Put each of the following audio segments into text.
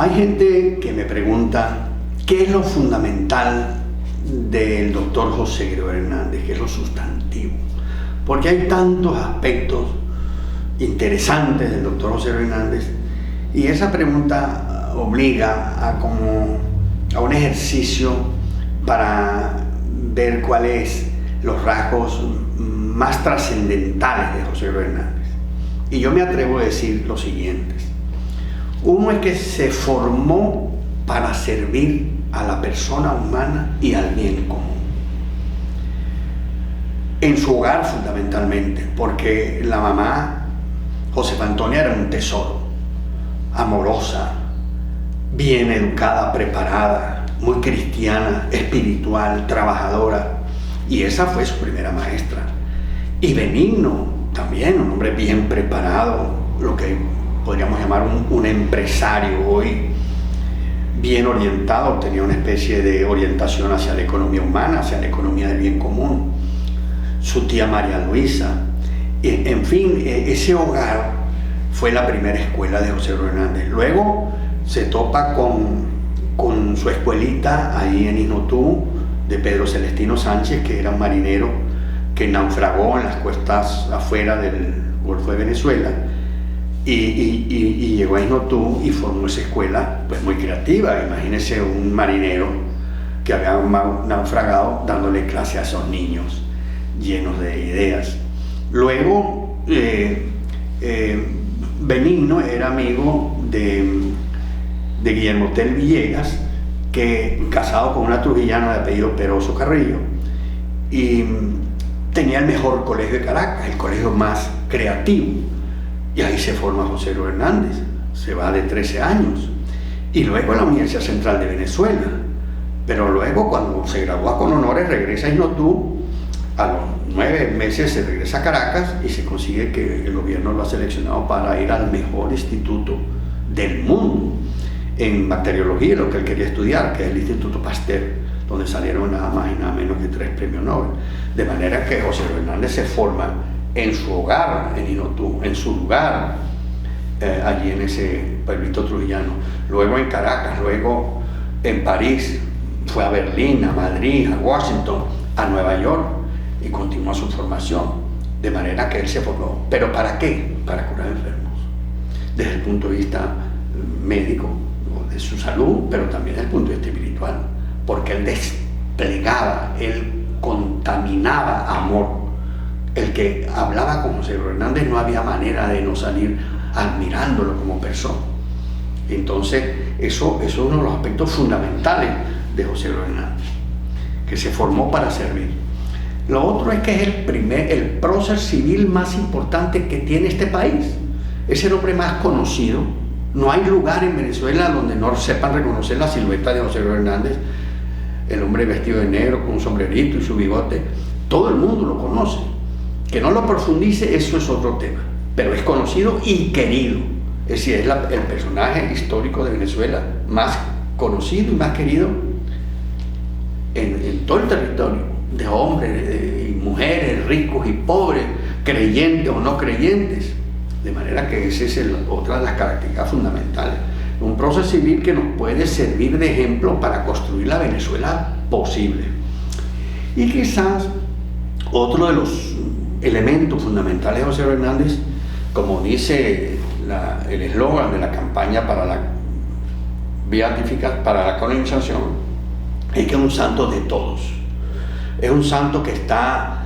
Hay gente que me pregunta qué es lo fundamental del doctor José Gregorio Hernández, qué es lo sustantivo, porque hay tantos aspectos interesantes del doctor José Gregorio Hernández, y esa pregunta obliga a un ejercicio para ver cuáles los rasgos más trascendentales de José Gregorio Hernández. Y yo me atrevo a decir los siguientes. Uno es que se formó para servir a la persona humana y al bien común. En su hogar fundamentalmente, porque la mamá, Josefa Antonia, era un tesoro, amorosa, bien educada, preparada, muy cristiana, espiritual, trabajadora, y esa fue su primera maestra. Y Benigno también, un hombre bien preparado, lo que podríamos llamar un empresario hoy, bien orientado, tenía una especie de orientación hacia la economía humana, hacia la economía del bien común. Su tía María Luisa, en fin, ese hogar fue la primera escuela de José Gregorio Hernández. Luego se topa con su escuelita ahí en Isnotú, de Pedro Celestino Sánchez, que era un marinero que naufragó en las costas afuera del Golfo de Venezuela, y llegó a Isnotú y formó esa escuela pues muy creativa. Imagínense un marinero que había naufragado dándole clase a esos niños llenos de ideas. Luego Benigno era amigo de Guillermo Tell Villegas, que casado con una trujillana de apellido Peroso Carrillo, y tenía el mejor colegio de Caracas, el colegio más creativo, y ahí se forma José Gregorio Hernández. Se va de 13 años y luego a la Universidad Central de Venezuela, pero luego cuando se gradúa con honores regresa a Isnotú. A los 9 meses se regresa a Caracas y se consigue que el gobierno lo ha seleccionado para ir al mejor instituto del mundo en bacteriología, lo que él quería estudiar, que es el Instituto Pasteur, donde salieron nada más y nada menos que 3 premios Nobel. De manera que José Gregorio Hernández se forma en su hogar, en Isnotú, en su lugar, allí en ese pueblito trujillano. Luego en Caracas, luego en París, fue a Berlín, a Madrid, a Washington, a Nueva York, y continuó su formación. De manera que él se formó. ¿Pero para qué? Para curar enfermos. Desde el punto de vista médico, de su salud, pero también desde el punto de vista espiritual. Porque él desplegaba, él contaminaba amor. El que hablaba con José Gregorio Hernández no había manera de no salir admirándolo como persona. Entonces, eso es uno de los aspectos fundamentales de José Gregorio Hernández, que se formó para servir. Lo otro es que es el prócer civil más importante que tiene este país. Es el hombre más conocido. No hay lugar en Venezuela donde no sepan reconocer la silueta de José Gregorio Hernández. El hombre vestido de negro con un sombrerito y su bigote. Todo el mundo lo conoce. Que no lo profundice, eso es otro tema. Pero es conocido y querido. Es decir, es el personaje histórico de Venezuela más conocido y más querido en todo el territorio, de hombres y mujeres, ricos y pobres, creyentes o no creyentes. De manera que esa es otra de las características fundamentales. Un proceso civil que nos puede servir de ejemplo para construir la Venezuela posible. Y quizás otro de los elementos fundamentales de José Gregorio Hernández, como dice el eslogan de la campaña para la beatificación, para la canonización, es que es un santo de todos. Es un santo que está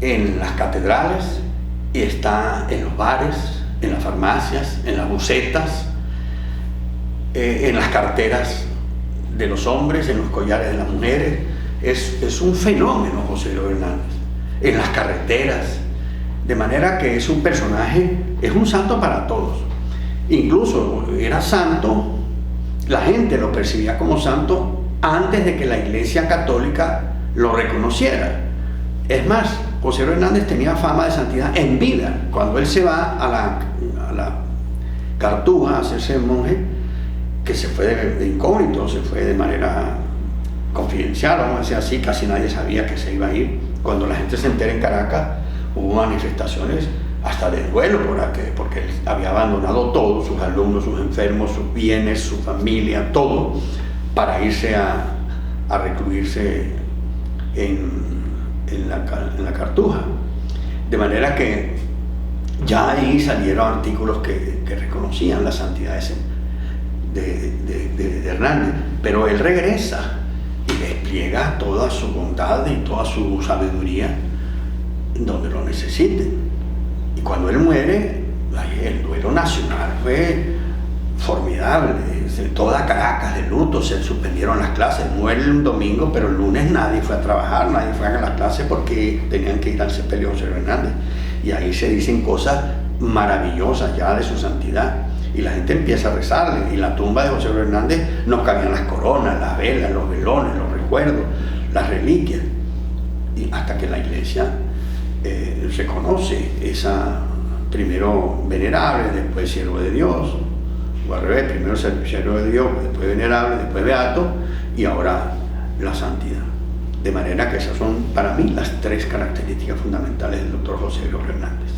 en las catedrales y está en los bares, en las farmacias, en las bucetas, en las carteras de los hombres, en los collares de las mujeres. Es un fenómeno José Gregorio Hernández, en las carreteras, de manera que es un personaje, es un santo para todos. Incluso era santo, la gente lo percibía como santo antes de que la Iglesia Católica lo reconociera. Es más, José Gregorio Hernández tenía fama de santidad en vida. Cuando él se va a la Cartuja a hacerse monje, que se fue de incógnito, se fue de manera confidencial, vamos a decir así, casi nadie sabía que se iba a ir. Cuando la gente se entera en Caracas, hubo manifestaciones hasta de duelo porque él había abandonado todo, sus alumnos, sus enfermos, sus bienes, su familia, todo, para irse a recluirse en la Cartuja. De manera que ya ahí salieron artículos que reconocían la santidad de Hernández, pero él regresa y despliega toda su bondad y toda su sabiduría donde lo necesiten. Y cuando él muere, el duelo nacional fue formidable. Toda Caracas de luto, se suspendieron las clases. Muere un domingo, pero el lunes nadie fue a trabajar, nadie fue a las clases porque tenían que ir al sepelio de José Hernández. Y ahí se dicen cosas maravillosas ya de su santidad. Y la gente empieza a rezarle. Y en la tumba de José Hernández nos cabían las coronas, las velas, los velones, los recuerdos, las reliquias. Y hasta que la iglesia reconoce esa, primero venerable, después siervo de Dios, o al revés, primero siervo de Dios, después venerable, después beato, y ahora la santidad. De manera que esas son para mí las tres características fundamentales del doctor José Gregorio Hernández.